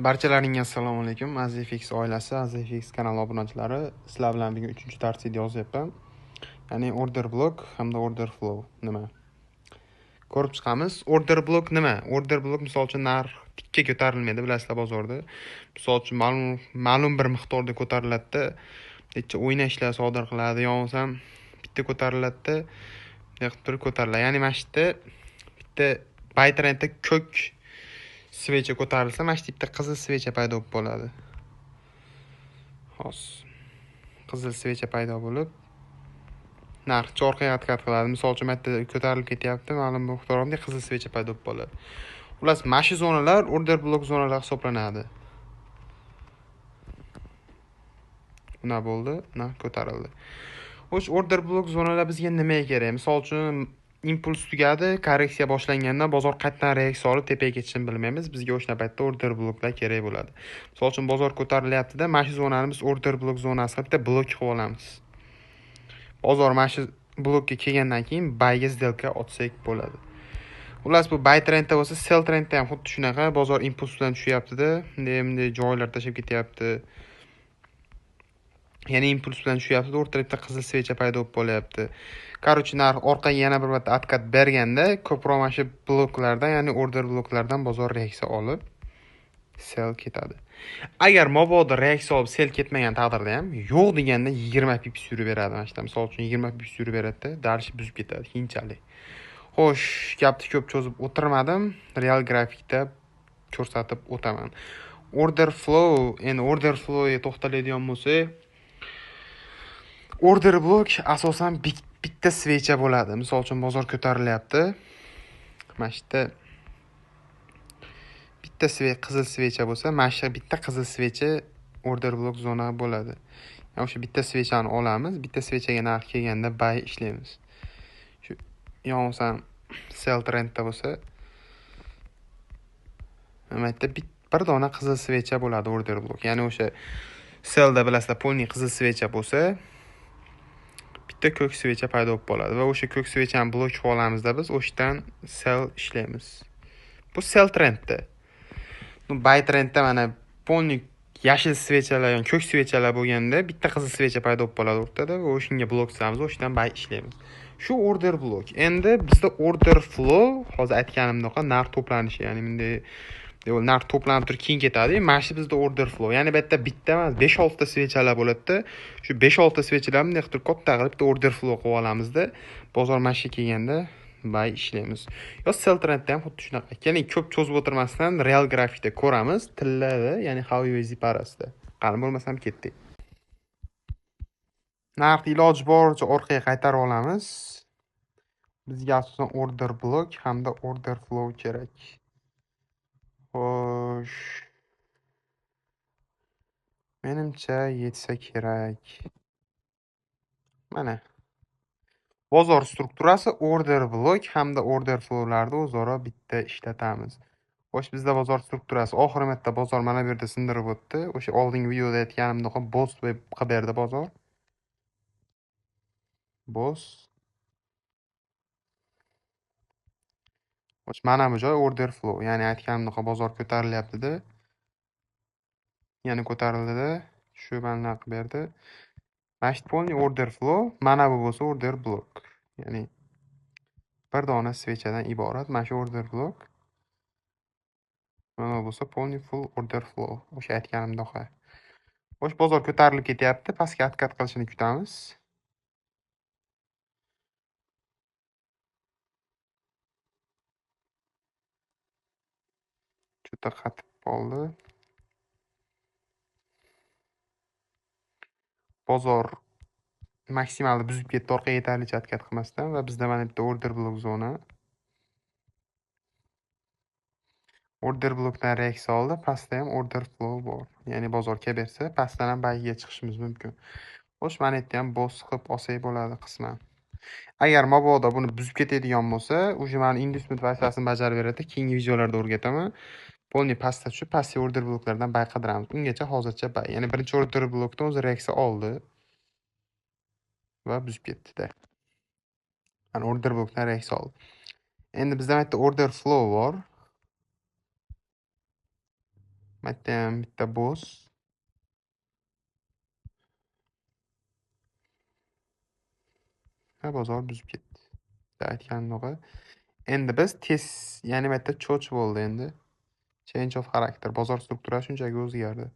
Barchalaringga assalomu alaykum. AZFX oilasi, AZFX kanali obunachilari. Sizlar bilan bugun 3-dars video yozyapman. Ya'ni order block hamda order flow nima? Ko'rib chiqamiz. Order block nima? Order block misol uchun narx tikka ko'tarilmaydi, bilasizlar bozorda. Misol uchun ma'lum bir miqdorda ko'tariladi. Necha o'ynashlar sodir qiladi, yo'qsa bitta ko'tariladi, yo'qdir ko'tariladi. Ya'ni mana shu yerda bitta buy trendda ko'k svecha ko'tarilsa, mana shu yerda qizil svecha paydo bo'ladi. Hos. Qizil svecha paydo bo'lib, narxchi orqaga harakat qiladi. Misol uchun bu yerda ko'tarilib ketyapti, ma'lum miqdorda qizil svecha paydo bo'ladi. Xullas, mana shu zonalar order block zonalari hisoblanadi. Buna bo'ldi, narx ko'tarildi. Xo'sh, order block zonalar bizga nimaga kerak? Misol uchun impuls tugadi, korreksiya boshlanganda bozor qaytadan reaksiya olib tepaga ketishini bilmaymiz. Bizga o'sha paytda order bloklar kerak bo'ladi. Misol uchun bozor ko'tarilyapti-da, mana shu zonani biz order blok zonasi qilib bitta blok qilib olamiz. Bozor mana shu blokka kelgandan keyin buyga сделка otsak bo'ladi. Xullas, bu buy trendda bo'lsa, sell trendda ham xuddi shunaqa, bozor impuls bilan tushyapti-da, endi joylar tashlab ketyapti. Ya'ni impuls bilan tushyapti, o'rtalikda qizil svecha paydo bo'lyapti. Qarochi, narx orqaga yana bir marta atkat berganda, ko'proq mana shu bloklardan, ya'ni order bloklardan bozor reaksiya olib sell ketadi. Agar mabodo reaksiya olib sell ketmagan taqdirda ham yo'q deganda 20 pips yurib beradi. Mana shu misol uchun 20 pips yurib beradi-da, darshi buzib ketadi keyinchalik. Xo'sh, gapni ko'p cho'zib o'tirmadim. Real grafikda ko'rsatib o'taman. Order flow, endi order flowga to'xtaladigan bo'lsak, order block asosan bitta svecha bo'ladi. Misol uchun bozor ko'tarilyapti. Mana shu yerda bitta qizil svecha bo'lsa, mana shu bitta qizil svecha order block zona bo'ladi. Yani o'sha bitta svechani olamiz, bitta svechaga narx kelganda buy ishlaymiz. Shu yo'qsa sell trendda bo'lsa, mana yerda bir dona qizil svecha bo'ladi order block. Ya'ni o'sha sellda bilasizlar, polni qizil svecha bo'lsa, bitta ko'k svecha paydo bo'ladi va o'sha ko'k svechani blok qilib olamizda biz o'shdan sell ishlaymiz. Bu sell trendda. Buy trendda mana polni yashil svechalar, yoki ko'k svechalar bo'lganda bitta qizil svecha paydo bo'ladi o'rtada va o'shunga blok qilamiz, o'shdan buy ishlaymiz. Shu order block. Endi bizda order flow, hozir aytganimdek, narx to'planishi, ya'ni bunday narx to'planib turib keyin ketadi. Mana shu bizda order flow. Ya'ni bu yerda bitta emas, 5-6 ta svechalar bo'ladi-da. Shu 5-6 ta svechalarni bunday qilib katta qilib order flow qilib olamizda. Bozor mana shu kelganda buy ishlaymiz. Yo sell trendda ham xuddi shunaqa. Keling, ko'p cho'zib o'tirmasdan real grafikda ko'ramiz, tillarda, ya'ni how USD parasida. Qani bo'lmasam ketdik. Narxni iloji boricha orqaga qaytarib olamiz. Bizga asosan order block hamda order flow kerak. Xo'sh. Menimcha yetsa kerak. Mana. Bozor strukturasi order block hamda order flowlarni o'zaro bitta ishlatamiz. Xo'sh, bizda bozor strukturasi oxirgi marta bozor mana bu yerda sindirib o'tdi. O'sha oldingi videoda aytganimdek boss web qilib berdi bozor. Boss. Xo'sh, mana bu joy order flow, ya'ni aytganimdek bozor ko'tarilyapti-da. Yana ko'tarildi-da. Shu mana qilib berdi. Mana shu polni order flow, mana bu bo'lsa order block. Ya'ni bir dona svechadan iborat mana shu order block. Mana bo'lsa polni full order flow. O'sha aytganimdek. Xo'sh, bozor ko'tarilib ketyapti, pastga harakat qilishini kutamiz. Juda qatib qoldi. Bozor maksimalni buzib ketdi, orqaga yetarlicha harakat qilmasdan va bizda mana bitta order block zona. Order blockdan reaksiya oldi, pastda ham order flow bor. Ya'ni bozor kelsa, pastdan ham buyga chiqishimiz mumkin. Xo'sh, mana yerda ham boss qilib olsak bo'ladi qisman. Agar mabodo buni buzib ketadigan bo'lsa, o'sha meni inducement vazifasini bajarib beradi. Keyingi videolarda o'rgataman. Polni pastga tushib, passiv order bloklardan buy qidiramiz. Ungacha hozircha buy. Ya'ni birinchi order blokdan o'zi reaksiya oldi va buzib ketdi-da. Mana order blokdan reaksiya oldi. Endi bizda bu yerda order flow bor. Bu yerda ham bitta bo'z. Ha, bozor buzib ketdi. Aytganimdek. Endi biz ya'ni bu yerda cho'ch bo'ldi endi. Change of character. Bozor strukturasi shunchaki o'zgardi.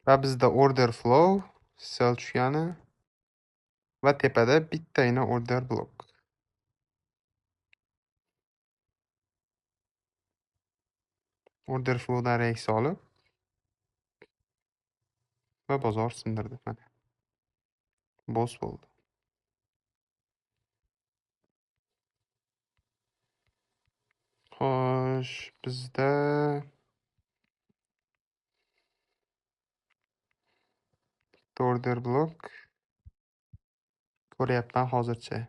Va bizda order flow, sell tushgani va tepada bittagina order block. Order flowdan reaks olib va bozor sindirdi. Mana. Boss bo'ldi. Xo'sh, bizda order block ko'ryapman hozircha.